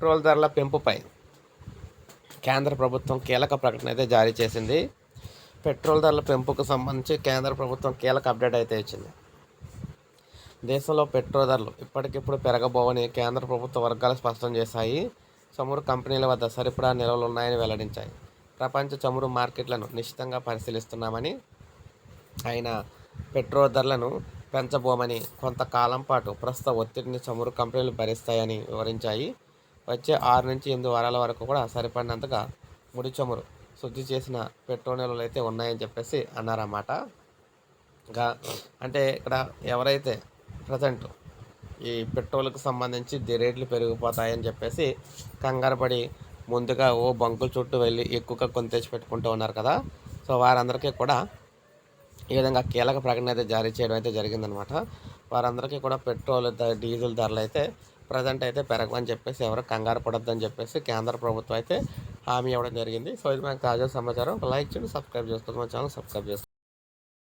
Petrol ధరల పెంపుపై కేంద్ర ప్రభుత్వం కీలక ప్రకటన అయితే జారీ చేసింది. పెట్రోల్ ధరల పెంపుకు సంబంధించి కేంద్ర ప్రభుత్వం కీలక అప్డేట్ అయితే ఇచ్చింది. దేశంలో పెట్రోల్ ధరలు ఇప్పటికిప్పుడు పెరగబోవని కేంద్ర ప్రభుత్వ వర్గాలు స్పష్టం చేశాయి. చమురు కంపెనీల వద్ద సరిపడా నిల్వలు ఉన్నాయని వెల్లడించాయి. ప్రపంచ చమురు మార్కెట్లను నిశితంగా పరిశీలిస్తున్నామని, అయినా పెట్రోల్ ధరలను పెంచబోమని, కొంతకాలం పాటు ప్రస్తుత ఒత్తిడిని చమురు కంపెనీలు భరిస్తాయని వివరించాయి. వచ్చే 6 నుంచి 8 వారాల వరకు కూడా సరిపడినంతగా ముడి చమురు శుద్ధి చేసిన పెట్రోల్ నిల్వలు అయితే ఉన్నాయని చెప్పేసి అన్నారన్నమాట. ఇంకా అంటే ఇక్కడ ఎవరైతే ప్రజెంట్ ఈ పెట్రోల్కి సంబంధించి రేట్లు పెరిగిపోతాయని చెప్పేసి కంగారు పడి ముందుగా బంకుల చుట్టూ వెళ్ళి ఎక్కువగా కొని తెచ్చి పెట్టుకుంటూ ఉన్నారు కదా. సో వారందరికీ కూడా ఈ విధంగా కీలక ప్రకటన అయితే జారీ చేయడం అయితే జరిగిందనమాట. వారందరికీ కూడా పెట్రోల్ డీజిల్ ధరలు అయితే ప్రజెంట్ అయితే పెరగమని చెప్పేసి ఎవరు కంగారు పడొద్దని చెప్పేసి కేంద్ర ప్రభుత్వం అయితే హామీ ఇవ్వడం జరిగింది. సో ఇది మనకు తాజా సమాచారం. లైక్ చేయండి, సబ్స్క్రైబ్ చేసుకోండి, మన ఛానల్ సబ్స్క్రైబ్ చేసుకోండి.